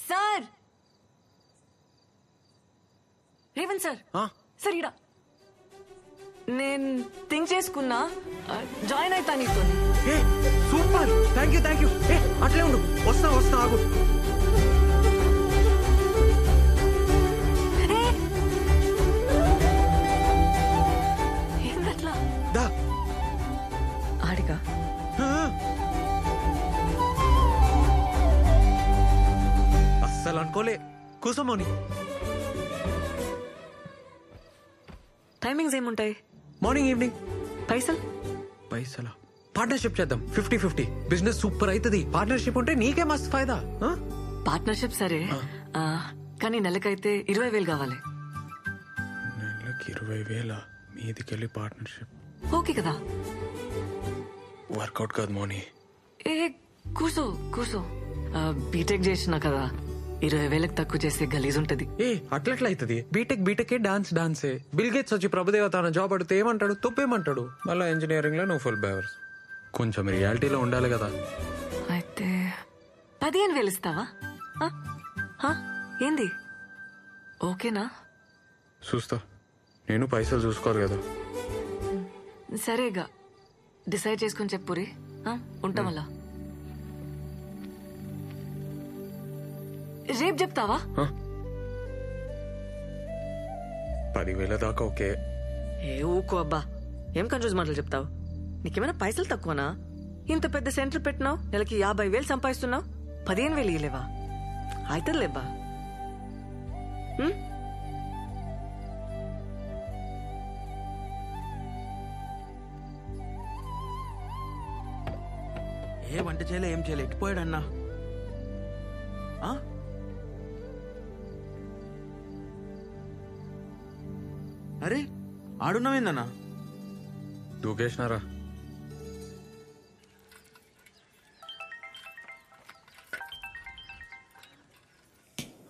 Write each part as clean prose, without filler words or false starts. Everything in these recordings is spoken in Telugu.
సార్ రేవంత్ సార్ సార్ ఇడా నేను థింక్ చేసుకున్నా జాయిన్ అవుతా నీతో. Super, thank you. అట్లే ఉండు, వస్తా ఆగు. ఏందట్లా దా ఆడిగా అస్సలు అనుకోలే. కూసమోని టైమింగ్స్ ఏముంటాయి? Morning evening. పైసలా పార్ట్నర్షిప్ చేద్దాం, 50-50. బిజినెస్ సూపర్ అవుతుంది. పార్ట్నర్షిప్ ఉంటే నీకే మస్తు ఫైదా. పార్ట్నర్షిప్ సరే, కానీ నెలకైతే 20,000 కావాలి. నెలకి 20,000 మీదికెళ్ళి పార్ట్నర్షిప్ ఓకే కదా? వర్కౌట్ కాదు మోని. ఏ కూర్చో. బీటెక్ చేసినా కదా, 20,000 తక్కువ చేస్తే గలీజ్ ఉంటది. అట్లెట్లా అవుతుంది? బీటెక్ డాన్సే. బిల్ గేట్స్ వచ్చి ప్రభుదేవ తన జాబ్ అడిగితే ఏమంటాడు? తప్పేమంటాడు? మళ్ళీ ఇంజనీరింగ్ లో నువ్వు ఫుల్ బేవర్స్. కొంచెం రియాలిటీలో ఉండాలి కదా. అయితే 15,000 ఇస్తావా? ఏంది ఓకేనా? చూస్తా, నేను పైసలు చూసుకోరు కదా. సరేగా, డిసైడ్ చేసుకుని చెప్పురి. ఉంటాం అలా. రేపు చెప్తావా? 10,000 దాకా ఓకే. ఊకో అబ్బా, ఏం కన్ఫ్యూజ్ మాటలు చెప్తావు? నీకేమైనా పైసలు తక్కువనా? ఇంత పెద్ద సెంటర్ పెట్టినావు, నెలకి 50,000 సంపాదిస్తున్నావు, 15,000 ఇయ్యలేవా? అవుతుందిలేబ్బా. ఏ వంట చేయలే, ఏం చేయలే, ఎట్టిపోయాడన్నా? అరే ఆడున్నావేందన్నా? దూకేసినారా?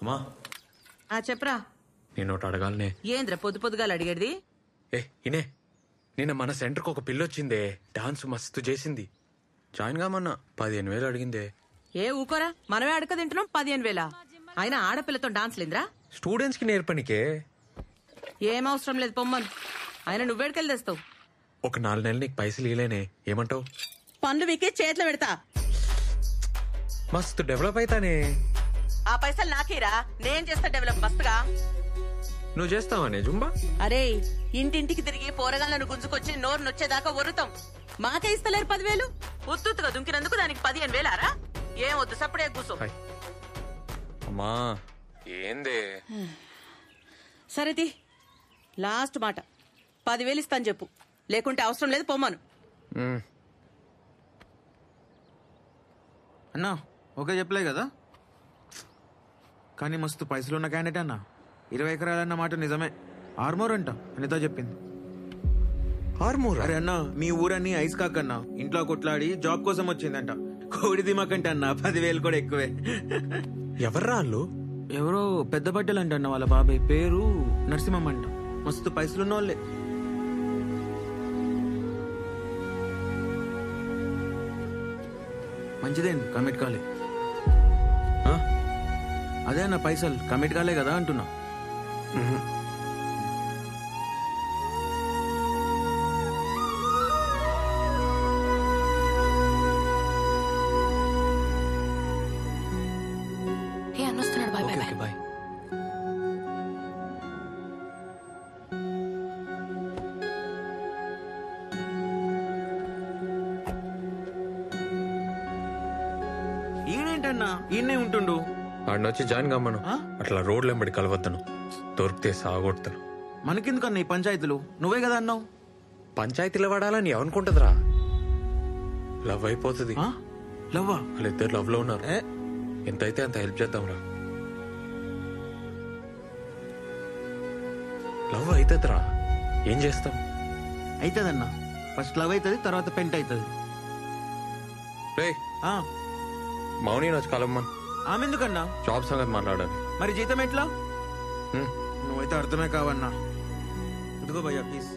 అమ్మా చెప్పరా. నేను ఒకటి అడగాలనే. ఏంద్ర పొద్దుగాల అడిగేది? ఇనే, నిన్న మన సెంటర్కి ఒక పిల్లొచ్చిందే, డాన్స్ మస్తు చేసింది. జాయిన్ కామన్నా 15,000 అడిగిందే. ఊకోరా, మనమే అడక తింటున్నాం. 15,000 అయినా ఆడపిల్లతో డాన్స్ లేదురా? స్టూడెంట్స్ కి నేర్పనికే. ఏం అవసరం లేదు, పొమ్మను. ఆయన నువ్వేడికెళ్ళి తెస్తావు? ఒక 4 నెలలు నీకు పైసలు ఇలేనే, ఏమంటావు? పనులు వీకే చేతిలో పెడతా. మస్తు డెవలప్ అవుతానే. ఆ పైసలు నాకేరా, నేను చేస్తా డెవలప్ మస్తుగా. నువ్వు చేస్తావానే జుంబా? అరే, ఇంటింటికి తిరిగి పోరగాళ్ళను గుంజుకొచ్చి నోరు నొచ్చేదాకా ఒరుతాం. మాకే ఇస్తలేరు 10,000. ఉత్తుగా దుంకినందుకు దానికి 15,000 ఏం వద్దు, సప్పుడే కూసో. అమ్మా ఏందే? సరేది, లాస్ట్ మాట, 10,000 ఇస్తాను చెప్పు, లేకుంటే అవసరం లేదు, పొమ్మను. అన్నా ఓకే చెప్పలే కదా, కానీ మస్తు పైసలు ఉన్న క్యాండిడేట్ అన్నా. 20 ఎకరాలన్న మాట నిజమే. ఆర్మోర్ అంట అనితో చెప్పింది. ఆర్మోర్? అరే అన్నా, మీ ఊరన్నీ ఐస్ కాకన్నా ఇంట్లో కొట్లాడి జాబ్ కోసం వచ్చిందంట. కోడి దిమాకంటే అన్న 10,000 కూడా ఎక్కువే. ఎవర్రా వాళ్ళు? ఎవరో పెద్ద బట్టలు అంట అన్న, వాళ్ళ బాబాయ్ పేరు నరసింహం అంట. మస్తు పైసలున్న వాళ్ళే. మంచిదేండి, కమిట్ కాలే. అదే అన్న, పైసలు కమిట్ కాలే కదా అంటున్నా. అన్నొస్తున్నాడు, బాయ్ బాయ్ బాయ్. ఈయనేంటన్నా ఈయనే ఉంటుండు? ఆడినొచ్చి జాయిన్ కమ్మను. అట్లా రోడ్లు ఎంబడి కలవద్దను, దొరికితే సాగొడతాను. మనకెందుకన్నా ఈ పంచాయతీలు? నువ్వే కదా అన్నావు. పంచాయతీలో పడాలని ఎవనుకుంటుందిరా? లవ్ అయిపోతుంది. లవ్వా? వాళ్ళిద్దరు లవ్ లో ఉన్నారు. ఎంతైతే అంత హెల్ప్ చేద్దాంరా. లవ్ అవుతుందిరా, ఏం చేస్తాం? అవుతుందన్నా, ఫస్ట్ లవ్ అవుతుంది, తర్వాత పెంట్ అవుతుంది. రే మౌని వచ్చి కలమ్మన్. ఆమె ఎందుకన్నా? జాబ్ సంగతి మాట్లాడాలి. మరి జీతం ఎట్లా? నువ్వైతే అర్థమే కావన్నా. ఇదిగో భయ్యా ప్లీజ్.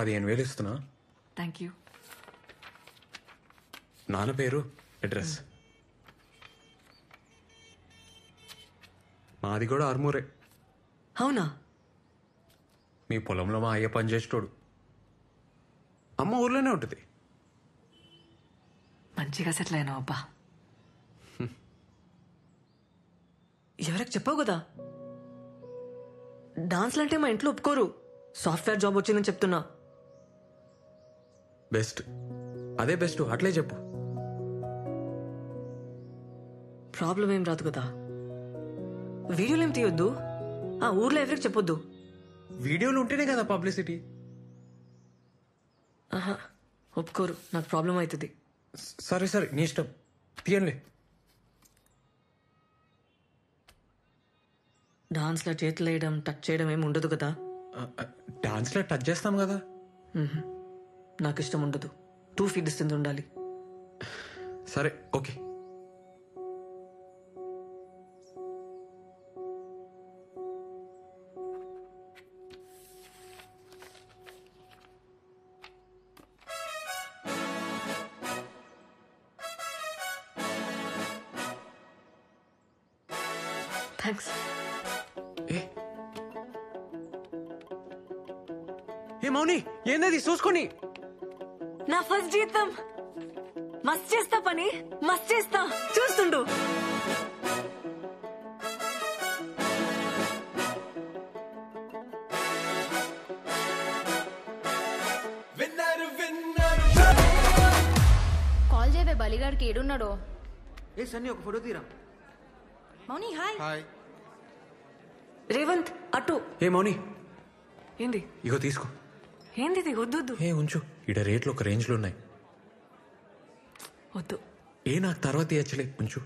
15,000 ఇస్తున్నా. Thank you. నాన్న పేరు, అడ్రస్. మాది కూడా ఆర్మూరే. అవునా? మీ పొలంలో మా అయ్య పనిచేసేటోడు. అమ్మ ఊర్లోనే ఉంటుంది. మంచిగా సెటిల్ అయినావు అబ్బా. ఎవరికి చెప్పావు కదా, డాన్స్లు అంటే మా ఇంట్లో ఒప్పుకోరు. సాఫ్ట్వేర్ జాబ్ వచ్చిందని చెప్తున్నా. బెస్ట్, అదే బెస్ట్, అట్లే చెప్పు. ప్రాబ్లం ఏం రాదు కదా. వీడియోలు ఏం తీయొద్దు, ఆ ఊర్లో ఎవరికి చెప్పొద్దు. వీడియోలు ఉంటేనే కదా పబ్లిసిటీ. ఆహా, ఒప్పుకోరు, నాకు ప్రాబ్లం అవుతుంది. సరే సరే, నీ ఇష్టం, తీయండి. డాన్స్లో చేతులు వేయడం, టచ్ చేయడం ఏమి ఉండదు కదా. డాన్స్లో టచ్ చేస్తాం కదా. నాకు ఇష్టం ఉండదు. 2 feet డిస్టెన్స్ ఉండాలి. సరే ఓకే. థ్యాంక్స్. ఏ మౌని, ఏందది చూసుకొని? నా ఫస్ట్ జీతం. మస్త్ చేస్తా పని, మస్త్ చేస్తా, చూస్తుండు. కాల్ చేయవే బలిగాడికి ఏడున్నాడో. ఏ సన్నీ, ఒక ఫోటో తీరా. మౌని హాయ్. హాయ్. రేవంత్ అటు. ఏ మౌని, ఏంది ఇగో తీసుకో. ఏంది ఇది? వద్దు వద్దు ఏ ఉంచు, ఇడ రేట్లు ఒక రేంజ్లో ఉన్నాయి. వద్దు. ఏ నాకు తర్వాత ఇచ్చలే, ఉంచు.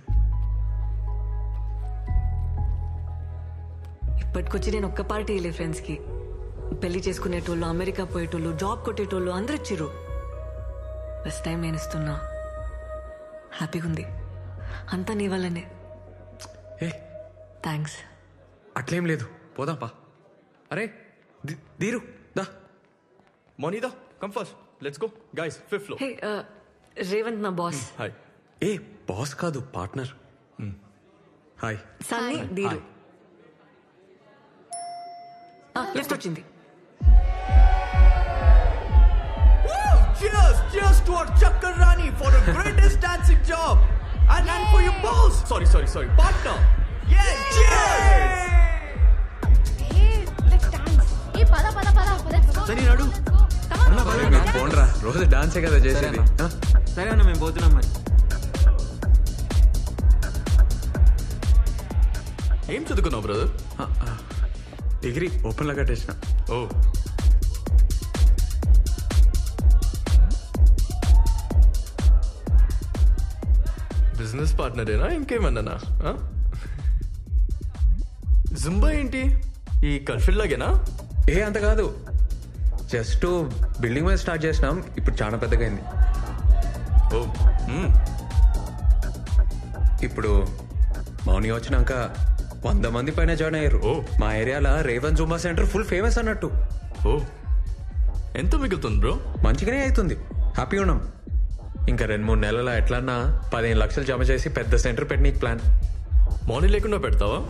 ఇప్పటికొచ్చి నేను ఒక్క పార్టీ వెళ్ళే ఫ్రెండ్స్ కి. పెళ్లి చేసుకునేటోళ్ళు, అమెరికా పోయేటోళ్ళు, జాబ్ కొట్టేటోళ్ళు అందరు ఇచ్చిర్రు. ఫస్ట్ టైం నేను ఇస్తున్నా. హ్యాపీగా ఉంది. అంతా నీ వల్లనే. ఏ థ్యాంక్స్. అట్లేం లేదు, పోదాం పా. అరే దీరు దా. Monida, come first. Let's go. Guys, 5th floor. హే, రేవంత్ నా బాస్. Hi. ఏ బాస్ కాదు, పార్ట్నర్. హాయ్. సన్నీ, దీరు. లిఫ్ట్ వచ్చింది. Cheers! Cheers to our Chakarani for the greatest dancing job! And for your boss! Sorry. Partner! Yeah! Cheers! Hey, let's dance. Hey, pada. Let's go. Sunny నడు. పోండ్రా, రోజు డాన్సే కదా చేసేది. సరే అన్న, మేము పోతున్నాం మరి. ఏం చదువుకున్నావు బ్రదర్? డిగ్రీ ఓపెన్ లో కట్టేసిన. ఓ, బిజినెస్ పార్ట్నరేనా ఇంకేమన్నానా? జుంబా ఏంటి, ఈ కల్ఫిల్ లాగేనా? ఏ అంత కాదు, జస్ట్ బిల్డింగ్ మీద స్టార్ట్ చేసినాం, ఇప్పుడు చాలా పెద్దగా అయింది. ఓ, ఇప్పుడు మౌని వచ్చినాక 100 మంది పైన జాయిన్ అయ్యారు. ఓ. మా ఏరియాలో Revan Zumba centre full famous అన్నట్టు. ఓ, ఎంత మిగులుతుంది బ్రో? మంచిగానే అవుతుంది, హ్యాపీ ఉన్నాం. ఇంకా 2-3 నెలల ఎట్లన్నా 15 లక్షలు జమ చేసి పెద్ద సెంటర్ పెట్టనీకి ప్లాన్. మనీ లేకుండా పెడతావా?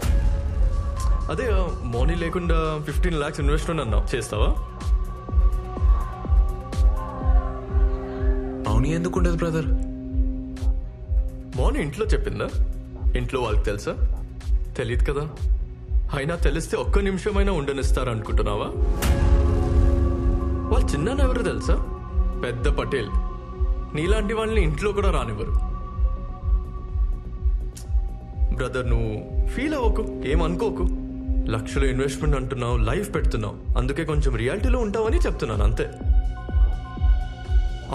అదే మనీ లేకుండా 15 lakhs ఇన్వెస్ట్మెంట్ అన్నావు, చేస్తావా? మౌని ఎందుకు ఉండదు బ్రదర్? మౌని ఇంట్లో చెప్పిందా? ఇంట్లో వాళ్ళకి తెలుసా? తెలియదు కదా. అయినా తెలిస్తే ఒక్క నిమిషమైనా ఉండనిస్తారు అనుకుంటున్నావా? వాళ్ళు చిన్న ఎవరు తెలుసా? పెద్ద పటేల్. నీలాంటి వాళ్ళని ఇంట్లో కూడా రానివ్వరు. బ్రదర్, నువ్వు ఫీల్ అవ్వకు, ఏమనుకోకు. లక్షలు ఇన్వెస్ట్మెంట్ అంటున్నావు, లైఫ్ పెడుతున్నావు, అందుకే కొంచెం రియాలిటీలో ఉంటావని చెప్తున్నాను అంతే.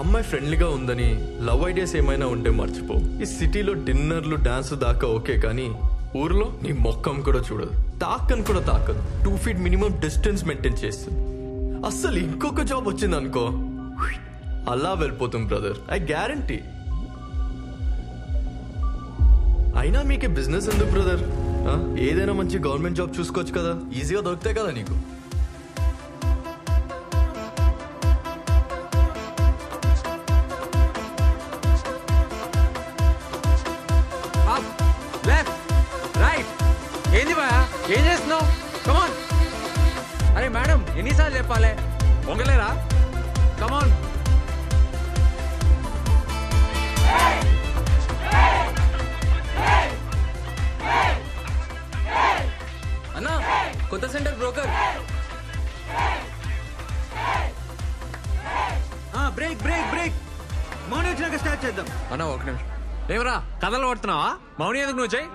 అమ్మాయి ఫ్రెండ్లీగా ఉందని లవ్ ఐడియాస్ ఏమైనా ఉంటే మర్చిపో. ఈ సిటీలో డిన్నర్లు, డాన్స్ దాకా ఓకే, కానీ ఊర్లో నీ మొక్కం కూడా చూడదు, తాకని కూడా తాకదు. 2 feet మినిమం డిస్టెన్స్ మెయింటైన్ చేస్తుంది. అస్సలు ఇంకొక జాబ్ వచ్చింది అనుకో, అలా వెళ్ళిపోతుంది బ్రదర్, ఐ గ్యారంటీ. అయినా మీకే బిజినెస్ ఎందుకు బ్రదర్? ఏదైనా మంచి గవర్నమెంట్ జాబ్ చూసుకోవచ్చు కదా, ఈజీగా దొరుకుతాయి కదా నీకు. ఏం చేస్తున్నావు? కమాన్. అరే మేడం ఎన్నిసార్లు చెప్పాలి? పొంగలేరా? కమాన్. అన్నా కొత్త centre broker. Break break break. మౌని వచ్చినాక స్టార్ట్ చేద్దాం. అన్న ఒక నిమిషం. ఏమరా కథలు పడుతున్నావా? మౌని ఎందుకు నువ్వు చెయ్యి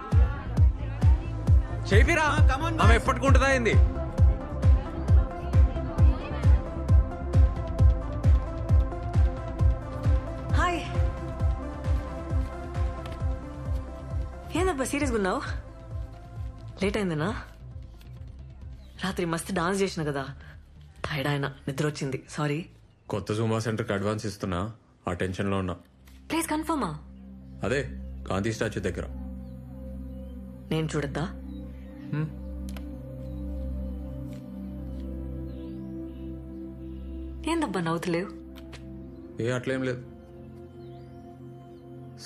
చేపిరా. ఆమె ఎప్పటికుంటుందా ఏంది? హాయ్. ఏందబ్బా సీరియస్గా ఉన్నావు? లేట్ అయిందనా? రాత్రి మస్తు డాన్స్ చేసిన కదా, టైర్డ్ ఆయన, నిద్ర వచ్చింది. సారీ. కొత్త జూమా సెంటర్కి అడ్వాన్స్ ఇస్తున్నా, ఆ టెన్షన్లో ఉన్నా. ప్లీజ్ కన్ఫర్మా? అదే గాంధీ స్టాచ్యూ దగ్గర. నేను చూడద్దా? ఏందబ్బా నవ్వుతలేవు? ఏ అట్లేం లేదు.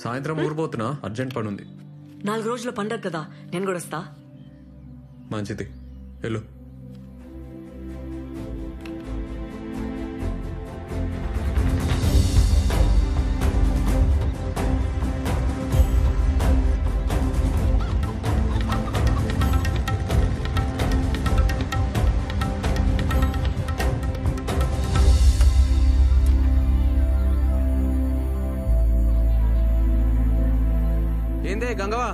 సాయంత్రం ఊరిపోతున్నా, అర్జెంట్ పని ఉంది. 4 రోజుల పండగ కదా, నేను కూడా వస్తా. మంచిది, వెళ్ళు. ఏందే గంగవా?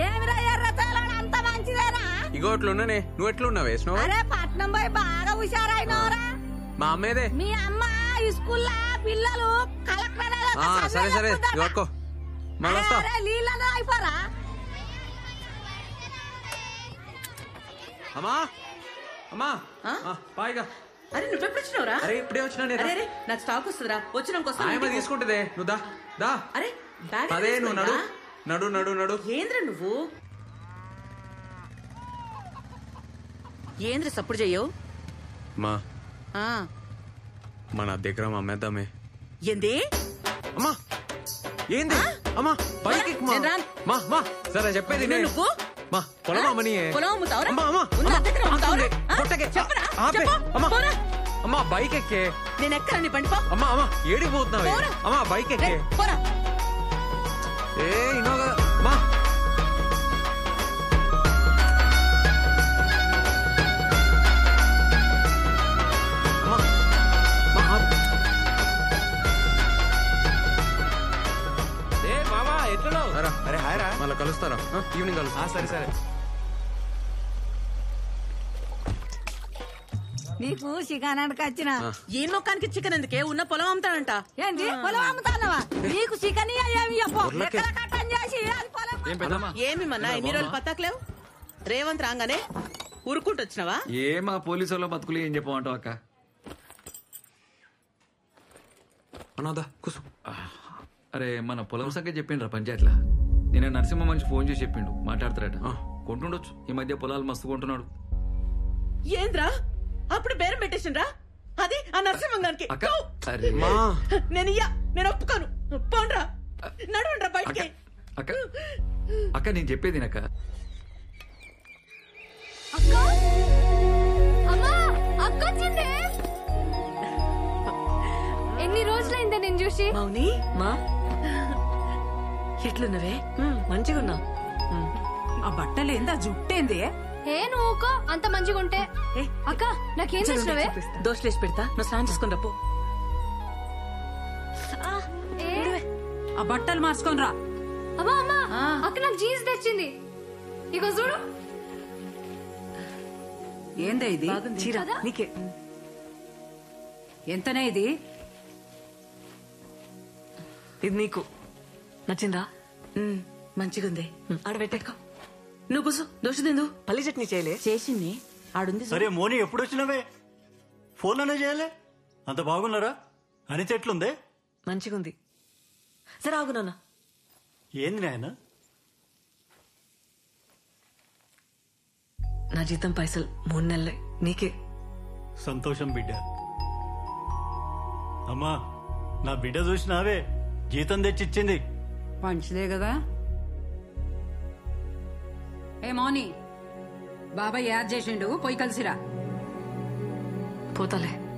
ఏమిరా ఎర్రచాలని అంత మంచిదేనా? ఇగో అట్లున్నానే. నువ్వు ఎట్లున్నావే? అరే పట్నం పోయి బాగా హుషారైనవరా. మా అమ్మేదే. మీ అమ్మ స్కూల్లో పిల్లలు కలెక్టర్ సరే సరే ఇగో మళ్ళీ నీళ్ళలో అయిపోరా. అమ్మా అమ్మా పాయిగా. అరే నువ్వెప్పుడు వచ్చినావురా? అరే ఇప్పుడే వచ్చినా నేను. అరే నాకు స్టాక్ వస్తుందిరా, వచ్చినాక తీసుకుంటుందే. నువ్వు దా దా. అరే బ్యాగ్ అదే నువ్వు నడు నడు నడు నడు. ఏంద్ర నువ్వు ఏంద్ర సప్పుడు చెయ్యవు? మా మన దగ్గర అమ్మేద్దామే. ఏంది? అమ్మా ఏంది? అమ్మా పైకి సరే చెప్పేది నువ్వు మా పొలం అమ్మని. పొలం అమ్ముతావురా? అమ్మా బైక్ ఎక్కే. నేను ఎక్కరా బండి? అమ్మా అమ్మా ఏడికి పోతున్నావు? అమ్మా బైక్ ఎక్కే. ఏ ఇన్నో కదా. అమ్మా మళ్ళా కలుస్తారా? ఈవినింగ్ కలుస్తా. సరే సరే. నీకు చికెనానికి వచ్చిన ఈ మొక్కానికి చికెన్ ఎందుకే? ఉన్న పొలం అమ్ముతాడంట. ఏంటి పొలం అమ్ముతానవా? నీకు చికెన్ ఏమి మన్నా ఇన్ని రోజులు పత్తాకలేవు? రేవంత్ రాగానే ఉరుకుంటూ వచ్చినావా? మా పోలీసు వాళ్ళ బతుకులు ఏం చెప్పమంటావు అక్క? అనాదా కూసు. అరే మన పొలం సంగతి చెప్పిండ్రా పంచాయతీలా. నేను నరసింహ మనిషి ఫోన్ చేసి చెప్పిండు, మాట్లాడతారట. కొంటుండొచ్చు, ఈ మధ్య పొలాలు మస్తు కొంటున్నాడు. ఏంద్రా అప్పుడు బేరం పెట్టేసిండ్రా? అది ఆ నరసింహంగానికి. నేను ఒప్పుకోను. పోండ్రా, నడవండ్రా బయటికి. అక్క అక్క నేను చెప్పేది అక్క. ఎన్ని రోజులైందే నేను చూసి. మౌని మా ఎట్లున్నవే? మంచిగున్నా. ఆ బట్టలేందా జుట్టేంది? ఏ నువ్వుకో అంత మంచిగా ఉంటే. అక్క నాకేం చేసినవే? దోషలేసి పెడతా, నువ్వు స్నానం చేసుకుని రప్పు. ఆ బట్టలు మార్చుకొని రా. అమ్మా అమ్మా అక్క నాకు జీన్స్ తెచ్చింది, ఇగో చూడు. ఏందా ఇది? చీర నీకే. ఎంతనే ఇది? ఇది నీకు నచ్చిందా? మంచిగుంది. ఆడబెట్టేకో. నువ్వు కూసు. దోష తిందు. పల్లి చట్నీ చేయలే? చేసింది ఆడుంది. సరే మోని ఎప్పుడు వచ్చినవే? ఫోన్లోనే చేయలే? అంత బాగున్నారా? అని చెట్లుందే? మంచిగుంది. సరే ఆగు నాన్న. ఏంది నాయన? నా జీతం పైసలు 3 నెలలే, నీకే. సంతోషం బిడ్డ. అమ్మా నా బిడ్డ చూసినావే, జీతం తెచ్చిచ్చింది. మంచిదే కదా. ఏ మౌని బాబాయ్ యాద్ చేసిండు పోయి కలిసిరా. పోతాలే.